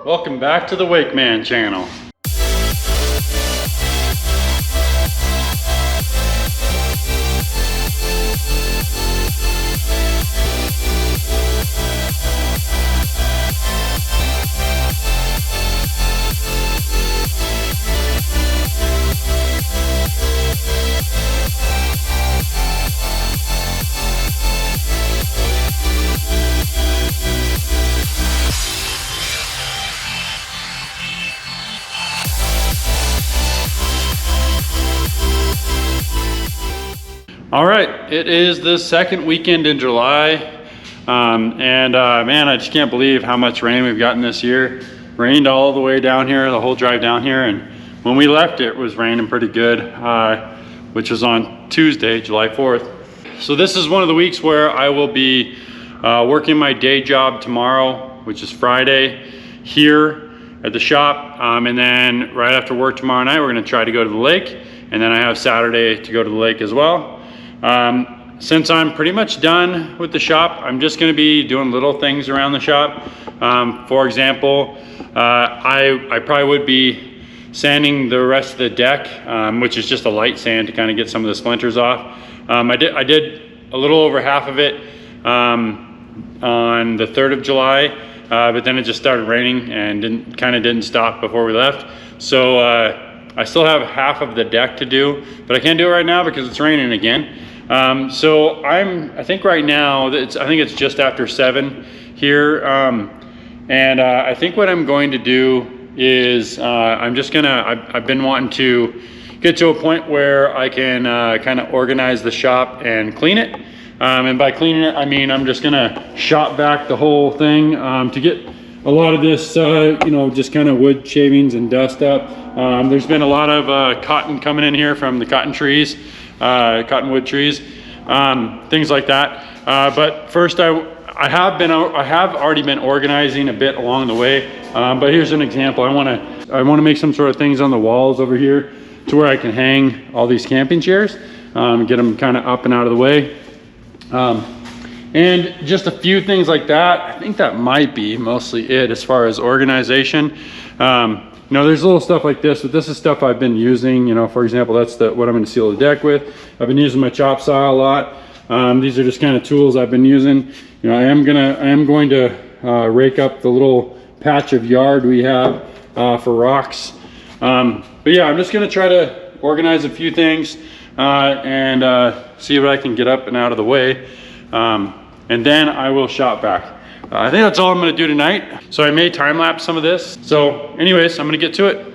Welcome back to the MANN channel. All right, it is the second weekend in July, man, I just can't believe how much rain we've gotten this year. Rained all the way down here, the whole drive down here, and when we left it was raining pretty good, which was on Tuesday, July 4th. So this is one of the weeks where I will be working my day job tomorrow, which is Friday, here at the shop, and then right after work tomorrow night, we're gonna try to go to the lake, and then I have Saturday to go to the lake as well. Since I'm pretty much done with the shop, I'm just going to be doing little things around the shop. For example, I probably would be sanding the rest of the deck, which is just a light sand to kind of get some of the splinters off. I did a little over half of it on the 3rd of July, but then it just started raining and didn't stop before we left. So I still have half of the deck to do, but I can't do it right now because it's raining again. So I think right now, I think it's just after 7 here. I think what I'm going to do is I've been wanting to get to a point where I can kind of organize the shop and clean it. And by cleaning it, I mean I'm just gonna shop back the whole thing to get a lot of this, just kind of wood shavings and dust up. There's been a lot of cotton coming in here from the cottonwood trees, things like that. But first, I have already been organizing a bit along the way. But here's an example. I want to make some sort of things on the walls over here to where I can hang all these camping chairs, get them kind of up and out of the way. And just a few things like that. I think that might be mostly it as far as organization. There's little stuff like this, but this is stuff I've been using. For example, that's what I'm going to seal the deck with. I've been using my chop saw a lot. These are just kind of tools I've been using. I am going to rake up the little patch of yard we have for rocks. But yeah, I'm just going to try to organize a few things and see what I can get up and out of the way. And then I will shop back. I think that's all I'm gonna do tonight. So I may time lapse some of this. So anyways, I'm gonna get to it.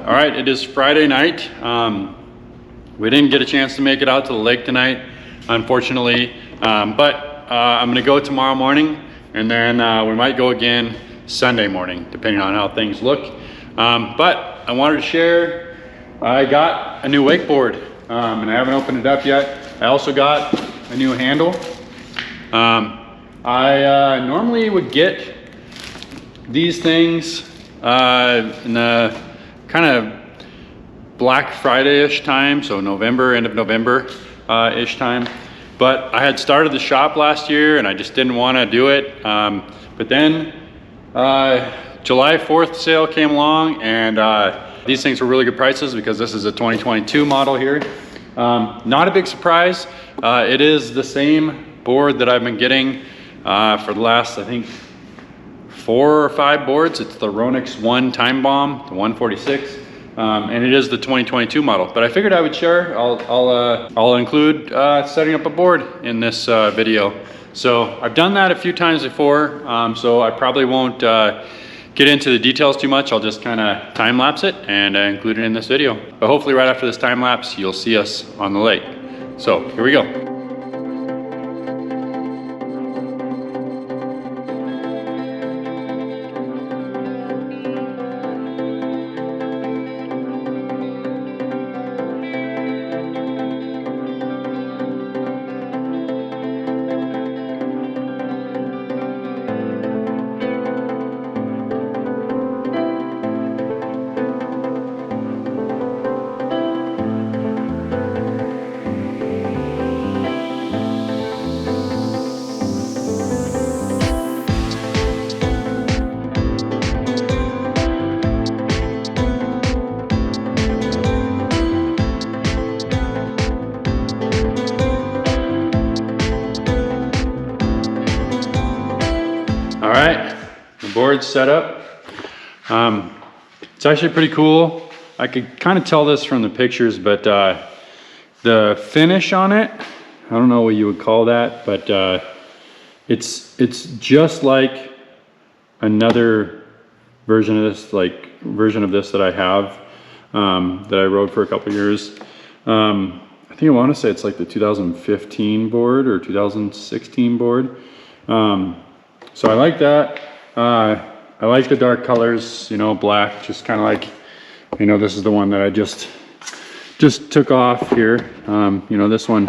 All right, it is Friday night. We didn't get a chance to make it out to the lake tonight, unfortunately, but I'm gonna go tomorrow morning, and then we might go again Sunday morning, depending on how things look. But I wanted to share, I got a new wakeboard, and I haven't opened it up yet. I also got a new handle. I normally would get these things in the kind of Black Friday-ish time, so November, end of November-ish time. But I had started the shop last year and I just didn't want to do it. But then July 4th sale came along, and these things were really good prices because this is a 2022 model here. Not a big surprise. It is the same board that I've been getting for the last, I think, 4 or 5 boards. It's the Ronix 1 Time Bomb, the 146, and it is the 2022 model. But I figured I would share. I'll include setting up a board in this video. So I've done that a few times before, so I probably won't get into the details too much. I'll just kind of time lapse it and include it in this video. But hopefully right after this time lapse, you'll see us on the lake. So here we go. storage setup. It's actually pretty cool. I could kind of tell this from the pictures, but the finish on it, I don't know what you would call that, but it's just like another version of this, that I have, that I rode for a couple years. I think I want to say it's like the 2015 board or 2016 board. So I like that. I like the dark colors, you know, black, just kind of like, you know, this is the one that I just took off here. You know, this one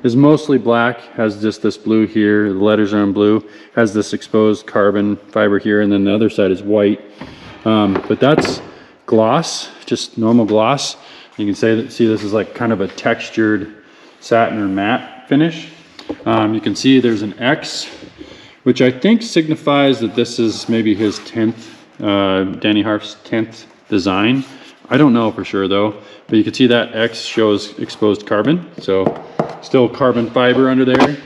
is mostly black, has just this blue here, the letters are in blue, has this exposed carbon fiber here, and then the other side is white. But that's gloss, just normal gloss. You can see this is like kind of a textured satin or matte finish. You can see there's an X, which I think signifies that this is maybe his 10th, Danny Harf's 10th design. I don't know for sure though, but you can see that X shows exposed carbon. So still carbon fiber under there.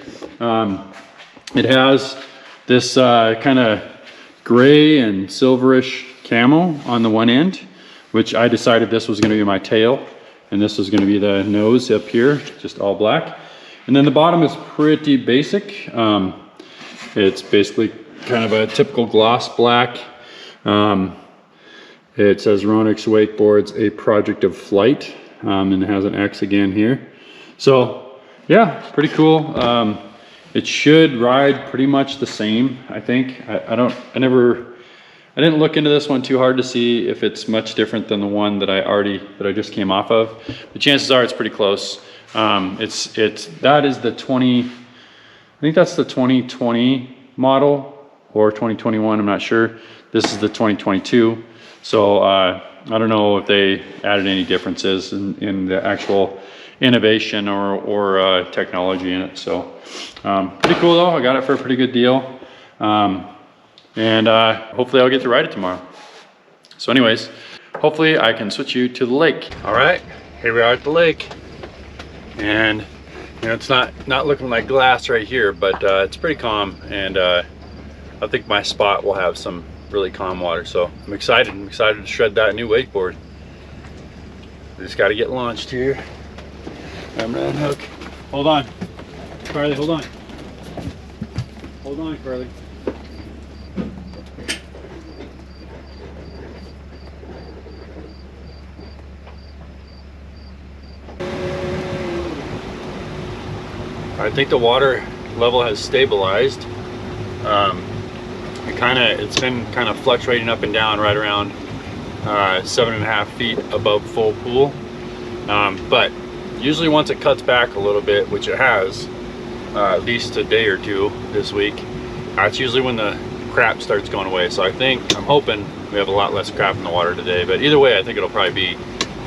It has this kind of gray and silverish camo on the one end, which I decided this was going to be my tail, and this was going to be the nose up here, just all black. And then the bottom is pretty basic. It's basically kind of a typical gloss black. It says Ronix Wakeboards, a project of flight, and it has an X again here. So yeah, pretty cool. It should ride pretty much the same, I think. I didn't look into this one too hard to see if it's much different than the one that I just came off of. The chances are it's pretty close. That is the 20, I think that's the 2020 model or 2021, I'm not sure. This is the 2022. So I don't know if they added any differences in the actual innovation or technology in it. So pretty cool though. I got it for a pretty good deal. And hopefully I'll get to ride it tomorrow. So anyways, hopefully I can switch you to the lake. All right, here we are at the lake. And you know, it's not looking like glass right here, but it's pretty calm. And I think my spot will have some really calm water. So I'm excited to shred that new wakeboard. We just got to get launched here. I'm gonna unhook. Hold on, Carly, hold on. Hold on, Carly. I think the water level has stabilized. It's been kind of fluctuating up and down right around 7.5 feet above full pool. But usually once it cuts back a little bit, which it has, at least a day or two this week, that's usually when the crap starts going away. So I'm hoping we have a lot less crap in the water today. But either way, I think it'll probably be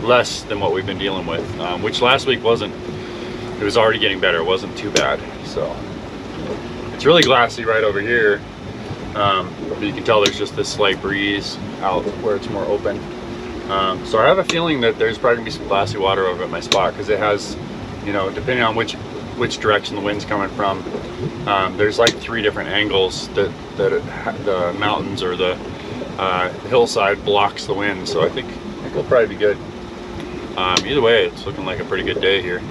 less than what we've been dealing with, which last week wasn't. It was already getting better. It wasn't too bad. So it's really glassy right over here. But you can tell there's just this slight breeze out where it's more open. So I have a feeling that there's probably gonna be some glassy water over at my spot, because it has, you know, depending on which direction the wind's coming from, there's like 3 different angles that the mountains or the hillside blocks the wind. So I think we'll probably be good. Either way, it's looking like a pretty good day here.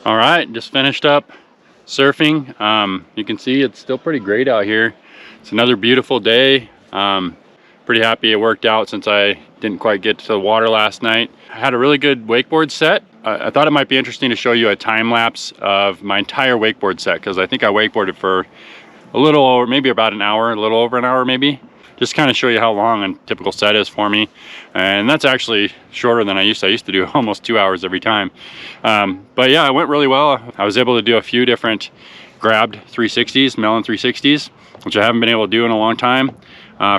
All right, just finished up surfing. You can see it's still pretty great out here. It's another beautiful day. Pretty happy it worked out since I didn't quite get to the water last night. I had a really good wakeboard set. I thought it might be interesting to show you a time lapse of my entire wakeboard set, because I think I wakeboarded for a little over, maybe about an hour, a little over an hour maybe. Just kind of show you how long a typical set is for me. And that's actually shorter than I used to. I used to do almost 2 hours every time. But yeah, it went really well. I was able to do a few different grabbed 360s, MANN 360s, which I haven't been able to do in a long time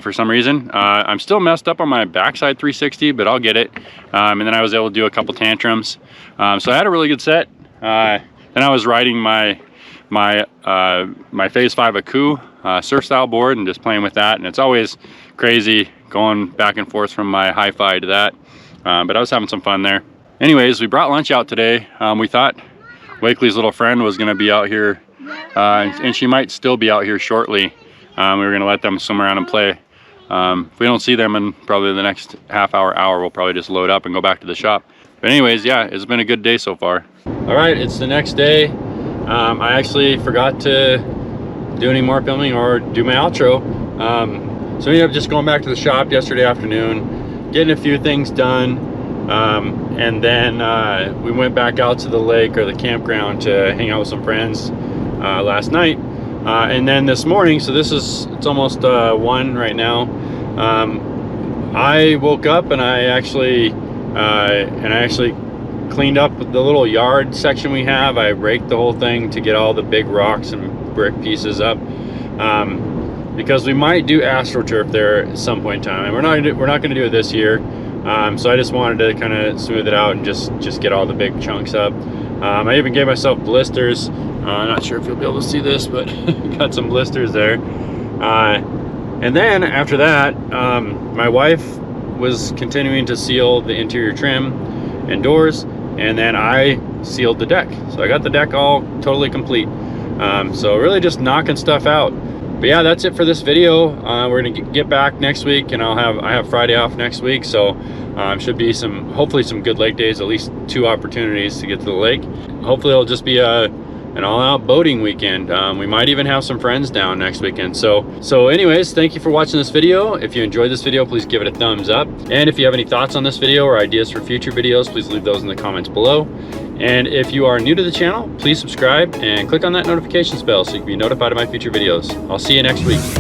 for some reason. I'm still messed up on my backside 360, but I'll get it. And then I was able to do a couple tantrums. So I had a really good set. Then I was riding my Phase 5 Aku surf style board and just playing with that, and it's always crazy going back and forth from my hi-fi to that, but I was having some fun there. Anyways, we brought lunch out today. We thought Wakely's little friend was going to be out here, and she might still be out here shortly. We were going to let them swim around and play. If we don't see them in probably the next half hour, we'll probably just load up and go back to the shop. But anyways, yeah, it's been a good day so far. All right, it's the next day. I actually forgot to do any more filming or do my outro. So I ended up just going back to the shop yesterday afternoon, getting a few things done, and then we went back out to the lake or the campground to hang out with some friends last night. And then this morning, so it's almost 1 right now, I woke up and I actually cleaned up the little yard section we have. I raked the whole thing to get all the big rocks and brick pieces up, because we might do AstroTurf there at some point in time, and we're not going to do it this year. So I just wanted to kind of smooth it out and just get all the big chunks up. I even gave myself blisters. I'm not sure if you'll be able to see this, but got some blisters there. And then after that, my wife was continuing to seal the interior trim and doors, and then I sealed the deck. So I got the deck all totally complete. So really just knocking stuff out. But yeah, that's it for this video. We're gonna get back next week, and I have Friday off next week, so should be hopefully some good lake days, at least 2 opportunities to get to the lake. Hopefully it'll just be an all-out boating weekend. We might even have some friends down next weekend. So anyways, thank you for watching this video. If you enjoyed this video, please give it a thumbs up. And if you have any thoughts on this video or ideas for future videos, please leave those in the comments below. And if you are new to the channel, please subscribe and click on that notifications bell so you can be notified of my future videos. I'll see you next week.